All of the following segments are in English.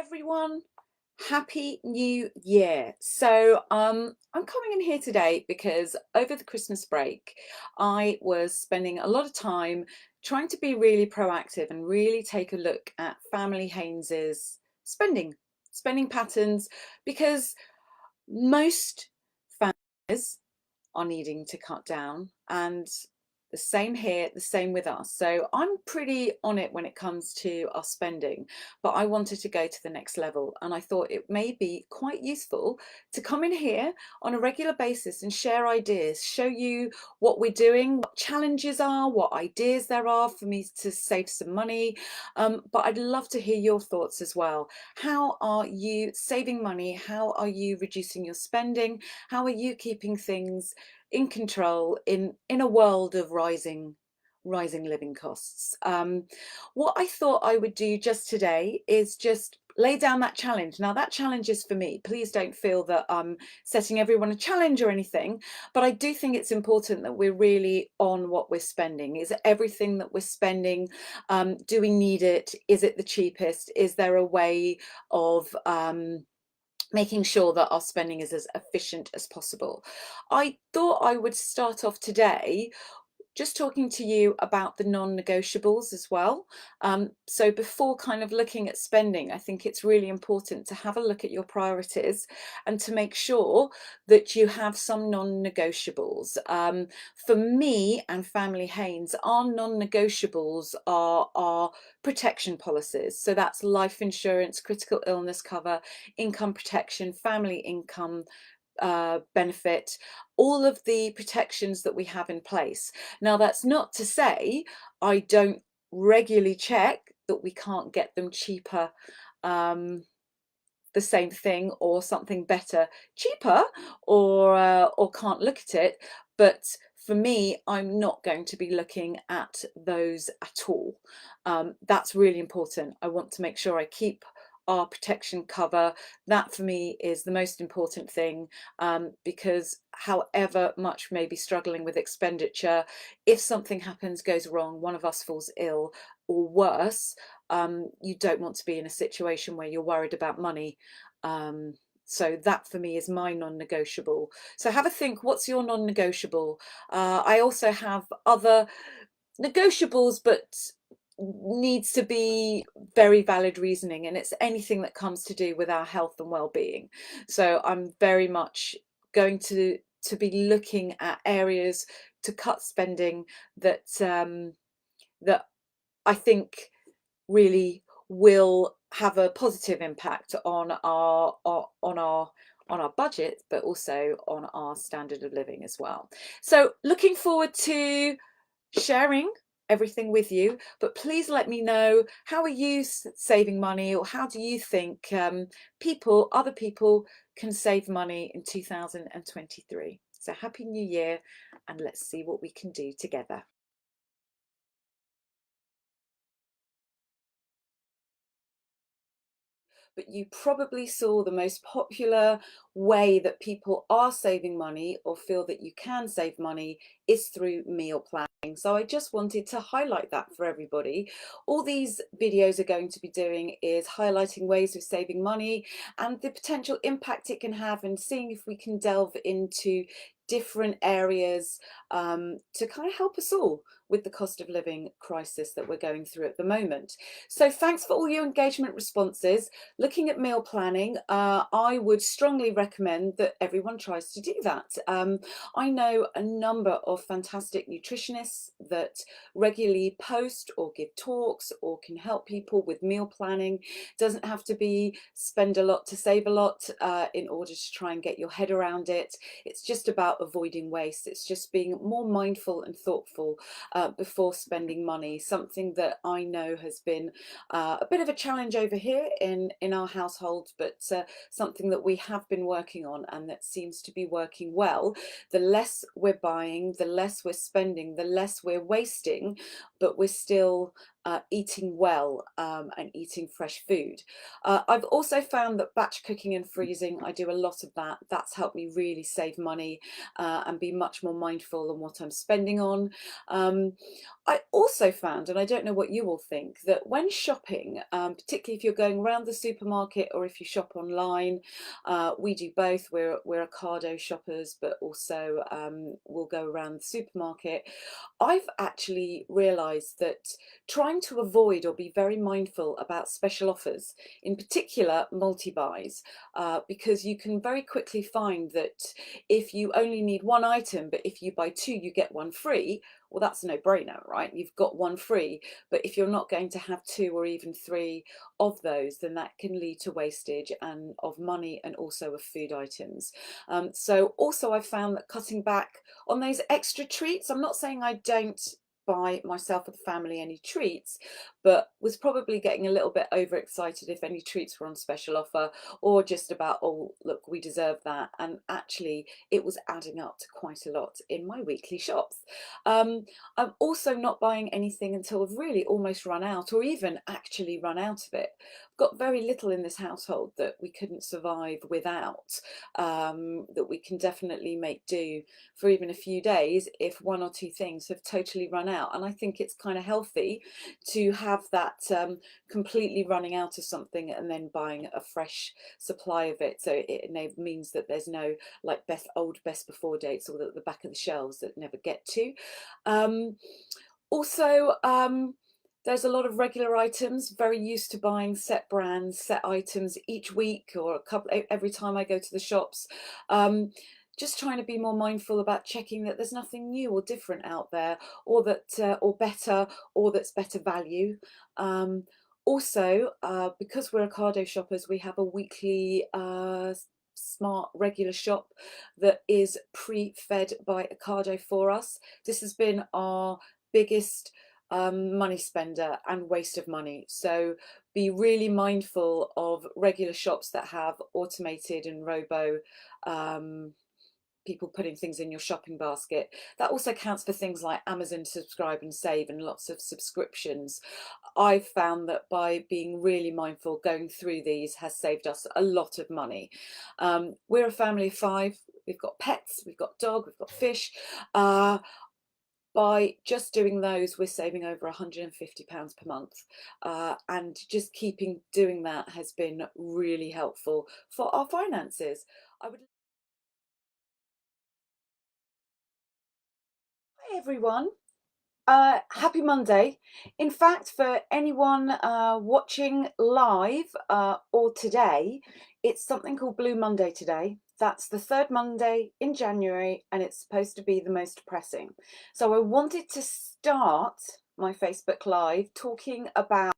Everyone, happy new year. I'm coming in here today because over the Christmas break I was spending a lot of time trying to be really proactive and really take a look at family Haynes's spending patterns, because most families are needing to cut down, and the same here, the same with us. So I'm pretty on it when it comes to our spending, but I wanted to go to the next level, and I thought it may be quite useful to come in here on a regular basis and share ideas, show you what we're doing, what challenges are, what ideas there are for me to save some money. But I'd love to hear your thoughts as well. How are you saving money? How are you reducing your spending? How are you keeping things in control in a world of rising living costs? What I thought I would do just today is just lay down that challenge. Now that challenge is for me. Please don't feel that I'm setting everyone a challenge or anything, but I do think it's important that we're really on what we're spending. Is it everything that we're spending? Do we need it? Is it the cheapest? Is there a way of making sure that our spending is as efficient as possible? I thought I would start off today just talking to you about the non-negotiables as well. So before kind of looking at spending, I think it's really important to have a look at your priorities and to make sure that you have some non-negotiables. For me and Family Haynes, our non-negotiables are our protection policies. So that's life insurance, critical illness cover, income protection, family income benefit, all of the protections that we have in place. Now, that's not to say I don't regularly check that we can't get them cheaper, the same thing or something better cheaper, or can't look at it. But for me, I'm not going to be looking at those at all. That's really important. I want to make sure I keep our protection cover. That for me is the most important thing, because however much we may be struggling with expenditure, if something happens, goes wrong, one of us falls ill or worse, you don't want to be in a situation where you're worried about money. So that for me is my non-negotiable. So have a think, what's your non-negotiable? I also have other negotiables, but needs to be very valid reasoning, and it's anything that comes to do with our health and well-being. So I'm very much going to be looking at areas to cut spending that that I think really will have a positive impact on our budget, but also on our standard of living as well. So looking forward to sharing everything with you, but please let me know, how are you saving money, or how do you think other people can save money in 2023? So happy new year, and let's see what we can do together. But you probably saw the most popular way that people are saving money or feel that you can save money is through meal planning. So I just wanted to highlight that for everybody. All these videos are going to be doing is highlighting ways of saving money and the potential impact it can have, and seeing if we can delve into different areas to kind of help us all with the cost of living crisis that we're going through at the moment. So thanks for all your engagement responses. Looking at meal planning, I would strongly recommend that everyone tries to do that. I know a number of fantastic nutritionists that regularly post or give talks or can help people with meal planning. Doesn't have to be spend a lot to save a lot in order to try and get your head around it. It's just about avoiding waste. It's just being more mindful and thoughtful before spending money. Something that I know has been a bit of a challenge over here in our household, but something that we have been working on and that seems to be working well. The less we're buying, the less we're spending, the less we're wasting, but we're still eating well and eating fresh food. I've also found that batch cooking and freezing, I do a lot of that. That's helped me really save money and be much more mindful on what I'm spending on. I also found, and I don't know what you all think, that when shopping, particularly if you're going around the supermarket or if you shop online, we do both. We're Ocado shoppers, but also we'll go around the supermarket. I've actually realised that trying to avoid or be very mindful about special offers, in particular multi-buys, because you can very quickly find that if you only need one item, but if you buy two, you get one free, well, that's a no-brainer, right? You've got one free, but if you're not going to have two or even three of those, then that can lead to wastage and of money and also of food items. So also I've found that cutting back on those extra treats, I'm not saying I don't buy myself or the family any treats, but was probably getting a little bit overexcited if any treats were on special offer, or just about, oh look, we deserve that, and actually it was adding up to quite a lot in my weekly shops. I'm also not buying anything until I've really almost run out, or even actually run out of it. I've got very little in this household that we couldn't survive without, that we can definitely make do for even a few days if one or two things have totally run out. And I think it's kind of healthy to have that completely running out of something and then buying a fresh supply of it. So it means that there's no like old best before dates or at the back of the shelves that never get to. Also, there's a lot of regular items, very used to buying set brands, set items each week or a couple every time I go to the shops. Just trying to be more mindful about checking that there's nothing new or different out there, or that or better, or that's better value. Also, because we're Ocado shoppers, we have a weekly smart regular shop that is pre-fed by Ocado for us. This has been our biggest money spender and waste of money. So be really mindful of regular shops that have automated and robo people putting things in your shopping basket. That also counts for things like Amazon Subscribe and Save and lots of subscriptions. I've found that by being really mindful, going through these has saved us a lot of money. We're a family of 5. We've got pets, we've got dog, we've got fish. By just doing those, we're saving over £150 per month, and just keeping doing that has been really helpful for our finances. Hi everyone. Happy Monday. In fact, for anyone watching live or today, it's something called Blue Monday today. That's the third Monday in January, and it's supposed to be the most depressing. So I wanted to start my Facebook Live talking about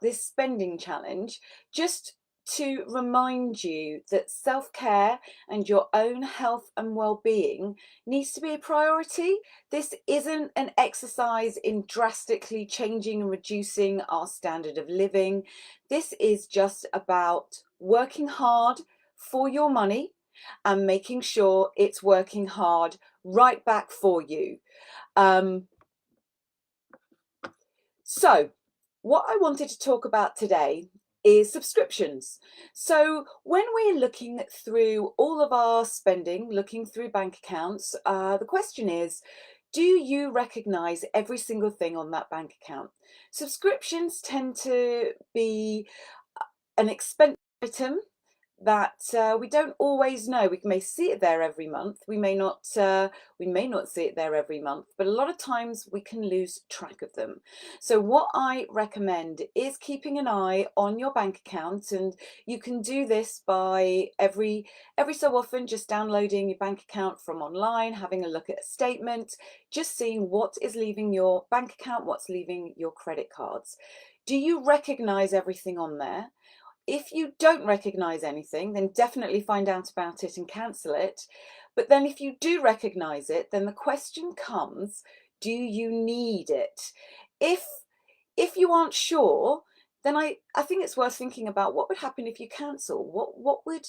this spending challenge, just to remind you that self-care and your own health and well-being needs to be a priority. This isn't an exercise in drastically changing and reducing our standard of living. This is just about working hard for your money and making sure it's working hard right back for you. So what I wanted to talk about today is subscriptions. So when we're looking through all of our spending, looking through bank accounts, the question is, do you recognize every single thing on that bank account? Subscriptions tend to be an expense item that we don't always know. We may see it there every month. We may not see it there every month, but a lot of times we can lose track of them. So what I recommend is keeping an eye on your bank account, and you can do this by every so often just downloading your bank account from online, having a look at a statement, just seeing what is leaving your bank account, what's leaving your credit cards. Do you recognize everything on there? If you don't recognize anything, then definitely find out about it and cancel it. But then if you do recognize it, then the question comes, do you need it? If you aren't sure, then I think it's worth thinking about what would happen if you cancel. What would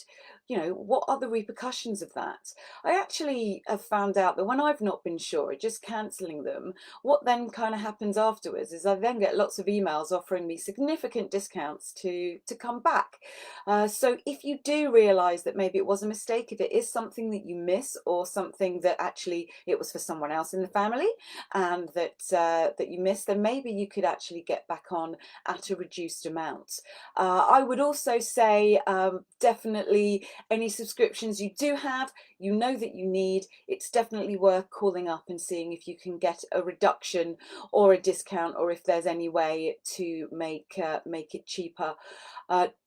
you know, what are the repercussions of that? I actually have found out that when I've not been sure, just cancelling them, what then kind of happens afterwards is I then get lots of emails offering me significant discounts to come back. So if you do realise that maybe it was a mistake, if it is something that you miss or something that actually it was for someone else in the family and that you missed, then maybe you could actually get back on at a reduced amount. I would also say definitely any subscriptions you do have, you know that you need, it's definitely worth calling up and seeing if you can get a reduction or a discount, or if there's any way to make it cheaper.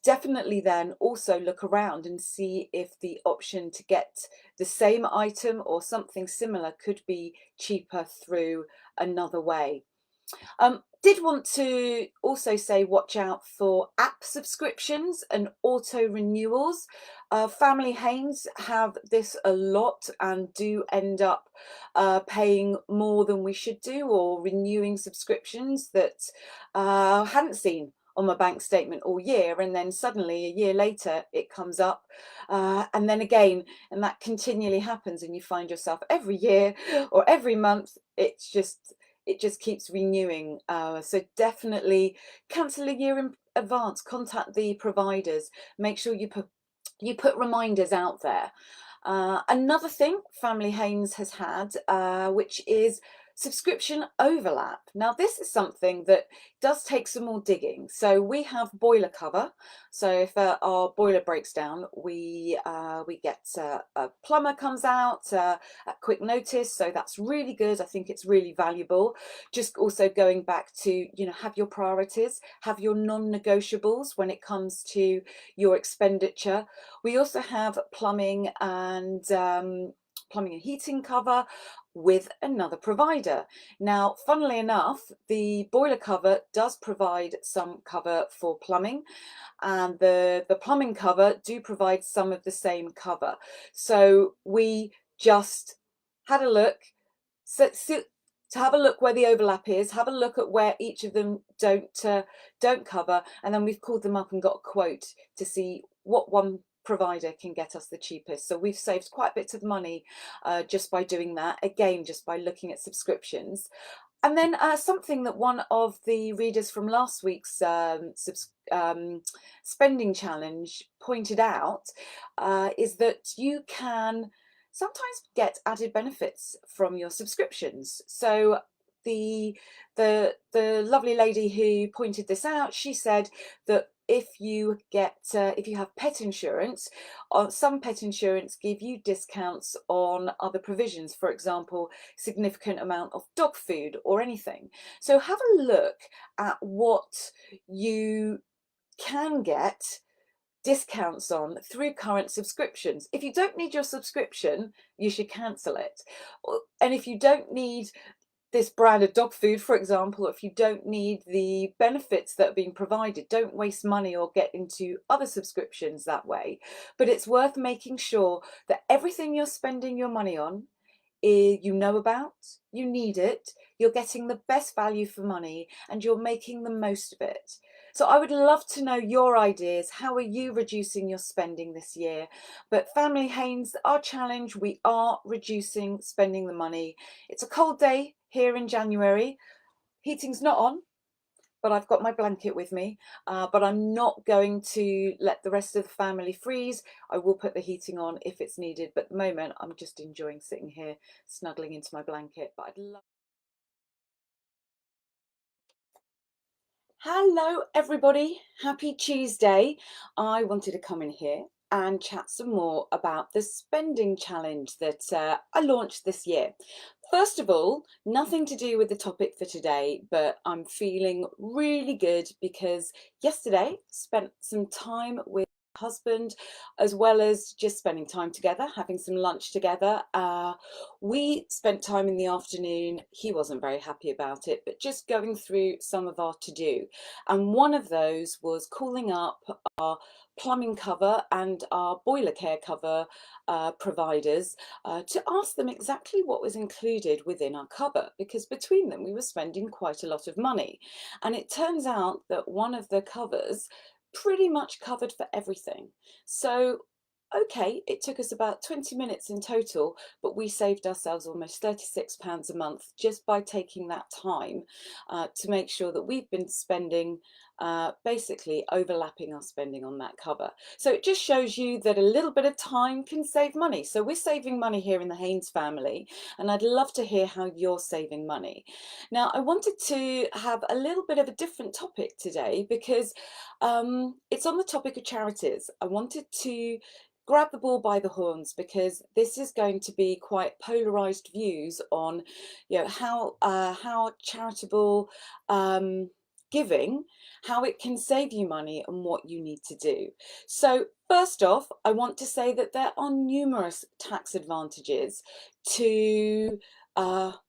Definitely then also look around and see if the option to get the same item or something similar could be cheaper through another way. Did want to also say watch out for app subscriptions and auto renewals. Family Haynes have this a lot and do end up paying more than we should do, or renewing subscriptions that hadn't seen on my bank statement all year, and then suddenly a year later it comes up, and then again, and that continually happens, and you find yourself every year or every month it just keeps renewing. So definitely cancel a year in advance, contact the providers, make sure you put reminders out there. Another thing Family Haynes has had, which is subscription overlap. Now this is something that does take some more digging. So we have boiler cover. So if our boiler breaks down, we get a plumber comes out at quick notice. So that's really good. I think it's really valuable. Just also going back to, you know, have your priorities, have your non-negotiables when it comes to your expenditure. We also have plumbing and heating cover with another provider. Now, funnily enough, the boiler cover does provide some cover for plumbing, and the plumbing cover do provide some of the same cover. So we just had a look, to have a look where the overlap is, have a look at where each of them don't cover, and then we've called them up and got a quote to see what one provider can get us the cheapest. So we've saved quite a bit of money just by doing that, again just by looking at subscriptions. And then something that one of the readers from last week's spending challenge pointed out is that you can sometimes get added benefits from your subscriptions. So the lovely lady who pointed this out, she said that if you have pet insurance, some pet insurance give you discounts on other provisions, for example, significant amount of dog food or anything. So have a look at what you can get discounts on through current subscriptions. If you don't need your subscription, you should cancel it. And if you don't need this brand of dog food, for example, if you don't need the benefits that are being provided, don't waste money or get into other subscriptions that way. But it's worth making sure that everything you're spending your money on, you know about, you need it, you're getting the best value for money, and you're making the most of it. So I would love to know your ideas. How are you reducing your spending this year? But Family Haynes, our challenge, we are reducing spending the money. It's a cold day here in January. Heating's not on, but I've got my blanket with me. But I'm not going to let the rest of the family freeze. I will put the heating on if it's needed. But at the moment, I'm just enjoying sitting here, snuggling into my blanket. But I'd love... Hello everybody, happy Tuesday. I wanted to come in here and chat some more about the spending challenge that I launched this year. First of all, nothing to do with the topic for today, but I'm feeling really good because yesterday spent some time with husband, as well as just spending time together, having some lunch together. We spent time in the afternoon. He wasn't very happy about it, but just going through some of our to-do. And one of those was calling up our plumbing cover and our boiler care cover providers to ask them exactly what was included within our cover, because between them we were spending quite a lot of money. And it turns out that one of the covers pretty much covered for everything. So Okay, it took us about 20 minutes in total, but we saved ourselves almost £36 a month just by taking that time to make sure that we've been spending, basically overlapping our spending on that cover. So it just shows you that a little bit of time can save money. So we're saving money here in the Haynes family, and I'd love to hear how you're saving money. Now, I wanted to have a little bit of a different topic today because it's on the topic of charities. I wanted to grab the bull by the horns because this is going to be quite polarized views on, how charitable giving, how it can save you money and what you need to do. So first off, I want to say that there are numerous tax advantages to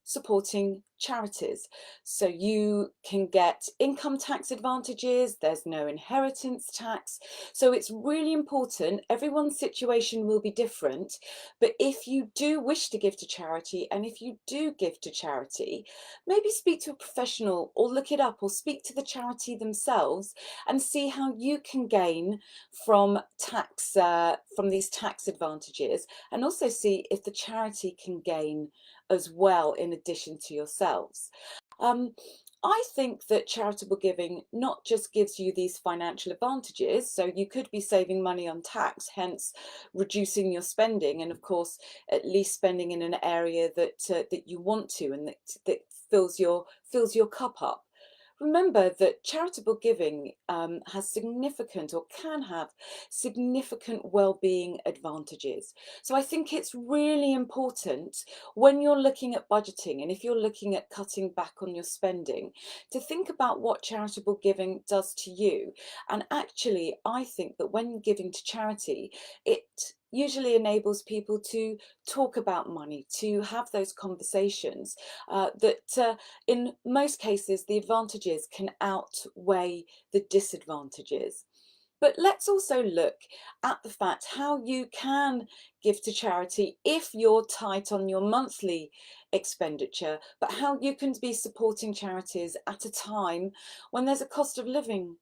supporting charities. So you can get income tax advantages, there's no inheritance tax. So it's really important, everyone's situation will be different, but if you do wish to give to charity, and if you do give to charity, maybe speak to a professional or look it up or speak to the charity themselves and see how you can gain from from these tax advantages, and also see if the charity can gain as well in addition to yourselves. Um, I think that charitable giving not just gives you these financial advantages, so you could be saving money on tax, hence reducing your spending, and of course, at least spending in an area that you want to, and that fills your cup up. Remember that charitable giving has significant, or can have significant well-being advantages. So I think it's really important when you're looking at budgeting, and if you're looking at cutting back on your spending, to think about what charitable giving does to you. And actually, I think that when giving to charity, it usually enables people to talk about money, to have those conversations that in most cases, the advantages can outweigh the disadvantages. But let's also look at the fact how you can give to charity if you're tight on your monthly expenditure, but how you can be supporting charities at a time when there's a cost of living.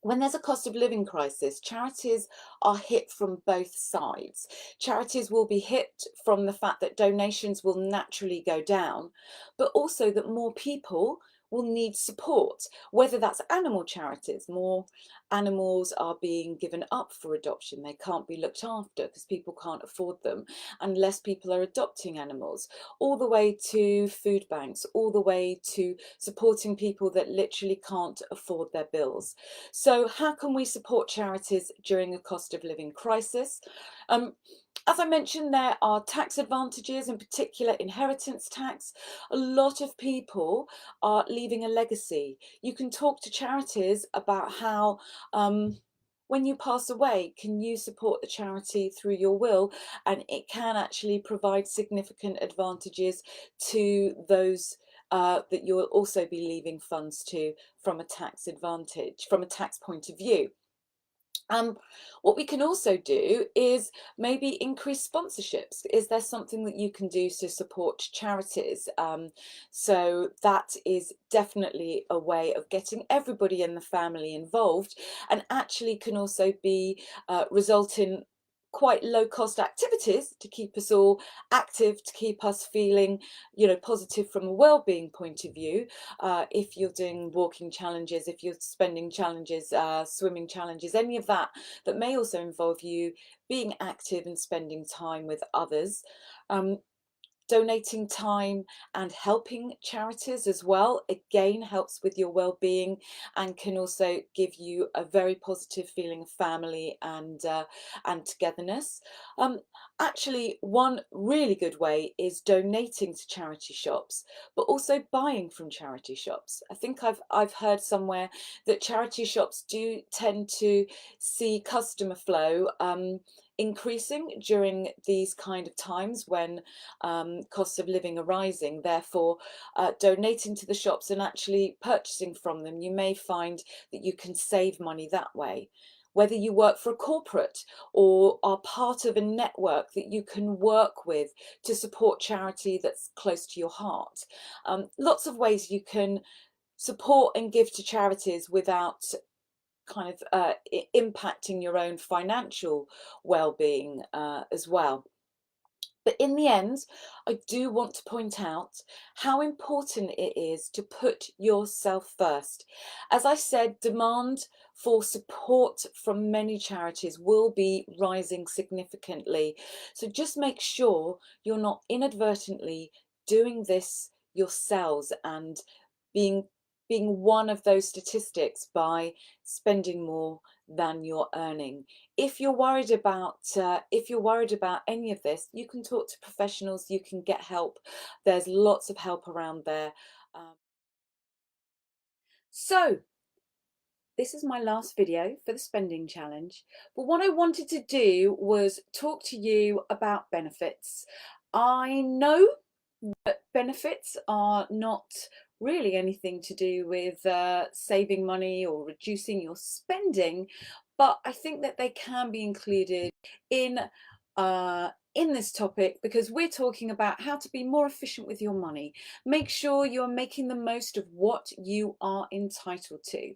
When there's a cost of living crisis, charities are hit from both sides. Charities will be hit from the fact that donations will naturally go down, but also that more people will need support, whether that's animal charities. More animals are being given up for adoption. They can't be looked after because people can't afford them, and less people are adopting animals, all the way to food banks, all the way to supporting people that literally can't afford their bills. So how can we support charities during a cost of living crisis? As I mentioned, there are tax advantages, in particular inheritance tax. A lot of people are leaving a legacy. You can talk to charities about how when you pass away, can you support the charity through your will? And it can actually provide significant advantages to those that you'll also be leaving funds to from a tax advantage, from a tax point of view. What we can also do is maybe increase sponsorships. Is there something that you can do to support charities? So that is definitely a way of getting everybody in the family involved, and actually can also be result in quite low cost activities to keep us all active, to keep us feeling, positive from a well-being point of view. If you're doing walking challenges, if you're spending challenges, swimming challenges, any of that, that may also involve you being active and spending time with others. Donating time and helping charities as well, again, helps with your well-being and can also give you a very positive feeling of family and togetherness. Actually, one really good way is donating to charity shops, but also buying from charity shops. I think I've heard somewhere that charity shops do tend to see customer flow increasing during these kind of times when costs of living are rising. Therefore, donating to the shops and actually purchasing from them, you may find that you can save money that way. Whether you work for a corporate or are part of a network that you can work with to support charity that's close to your heart. Lots of ways you can support and give to charities without kind of impacting your own financial well-being as well. But in the end, I do want to point out how important it is to put yourself first. As I said, demand for support from many charities will be rising significantly. So just make sure you're not inadvertently doing this yourselves and being one of those statistics by spending more than you're earning. If you're worried about any of this, you can talk to professionals, you can get help. There's lots of help around there. Um, so this is my last video for the spending challenge, but what I wanted to do was talk to you about benefits. I know that benefits are not really anything to do with saving money or reducing your spending, but I think that they can be included in this topic because we're talking about how to be more efficient with your money. Make sure you're making the most of what you are entitled to.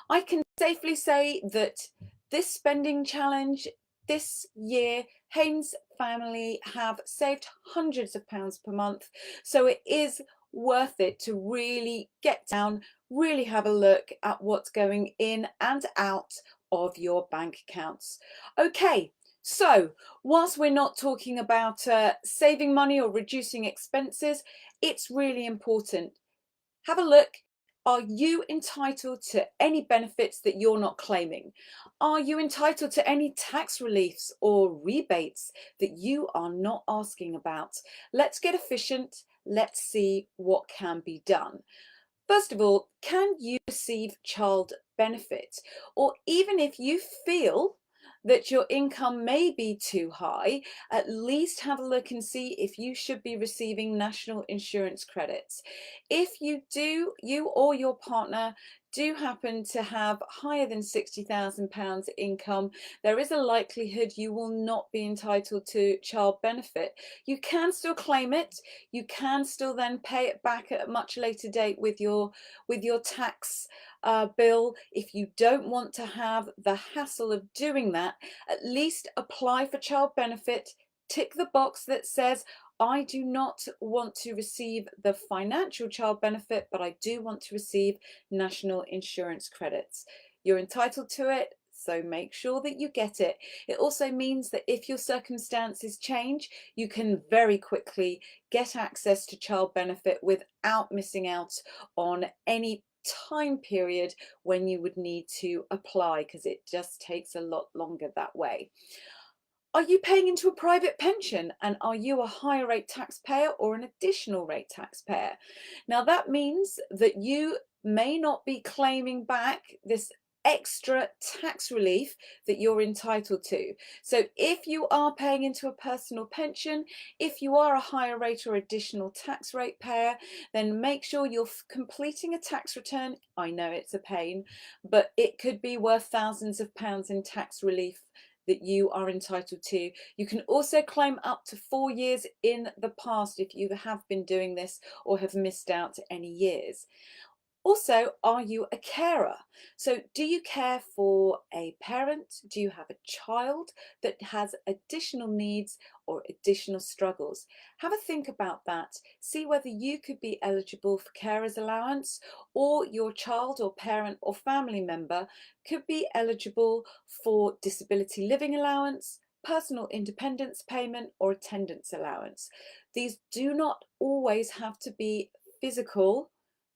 I can safely say that this spending challenge this year, Haynes family have saved hundreds of pounds per month, so it is worth it to really get down, really have a look at what's going in and out of your bank accounts. Okay, so whilst we're not talking about saving money or reducing expenses, it's really important. Have a look. Are you entitled to any benefits that you're not claiming? Are you entitled to any tax reliefs or rebates that you are not asking about? Let's get efficient. Let's see what can be done. First of all, can you receive child benefit? Or even if you feel that your income may be too high, at least have a look and see if you should be receiving national insurance credits. If you do, you or your partner do happen to have higher than £60,000 income, there is a likelihood you will not be entitled to child benefit. You can still claim it. You can still then pay it back at a much later date with your tax bill. If you don't want to have the hassle of doing that, at least apply for child benefit. Tick the box that says, I do not want to receive the financial child benefit, but I do want to receive national insurance credits. You're entitled to it, so make sure that you get it. It also means that if your circumstances change, you can very quickly get access to child benefit without missing out on any time period when you would need to apply, because it just takes a lot longer that way. Are you paying into a private pension, and are you a higher rate taxpayer or an additional rate taxpayer? Now that means that you may not be claiming back this extra tax relief that you're entitled to. So if you are paying into a personal pension, if you are a higher rate or additional tax rate payer, then make sure you're completing a tax return. I know it's a pain, but it could be worth thousands of pounds in tax relief that you are entitled to. You can also claim up to 4 years in the past if you have been doing this or have missed out any years. Also, are you a carer? So do you care for a parent? Do you have a child that has additional needs or additional struggles? Have a think about that. See whether you could be eligible for carers allowance, or your child or parent or family member could be eligible for disability living allowance, personal independence payment, or attendance allowance. These do not always have to be physical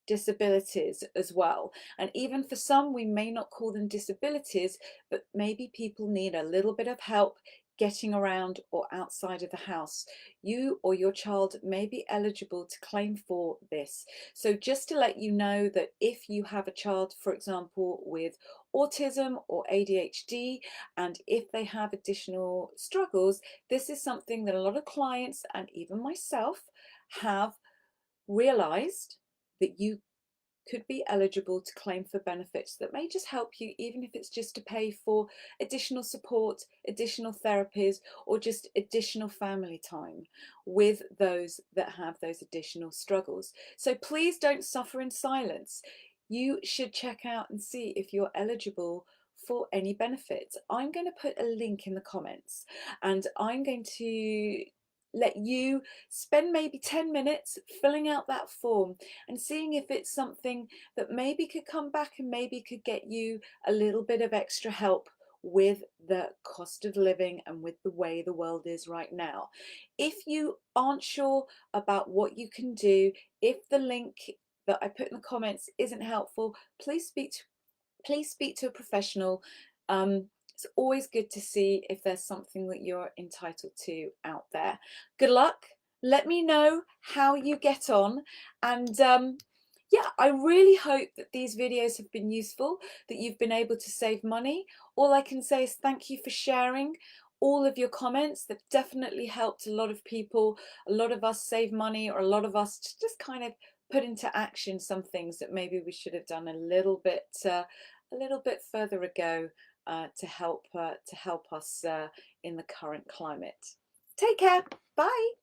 disabilities as well, and even for some we may not call them disabilities, but maybe people need a little bit of help getting around or outside of the house. You or your child may be eligible to claim for this. So just to let you know that if you have a child, for example, with autism or ADHD, and if they have additional struggles, this is something that a lot of clients and even myself have realized, that you could be eligible to claim for benefits that may just help you, even if it's just to pay for additional support, additional therapies, or just additional family time with those that have those additional struggles. So please don't suffer in silence. You should check out and see if you're eligible for any benefits. I'm going to put a link in the comments, and I'm going to let you spend maybe 10 minutes filling out that form and seeing if it's something that maybe could come back and maybe could get you a little bit of extra help with the cost of living and with the way the world is right now. If you aren't sure about what you can do, if the link that I put in the comments isn't helpful, please speak to a professional. It's always good to see if there's something that you're entitled to out there. Good luck. Let me know how you get on, and yeah, I really hope that these videos have been useful, that you've been able to save money. All I can say is thank you for sharing all of your comments. They've definitely helped a lot of people, a lot of us save money, or a lot of us to just kind of put into action some things that maybe we should have done a little bit further ago, to help us in the current climate. Take care. Bye.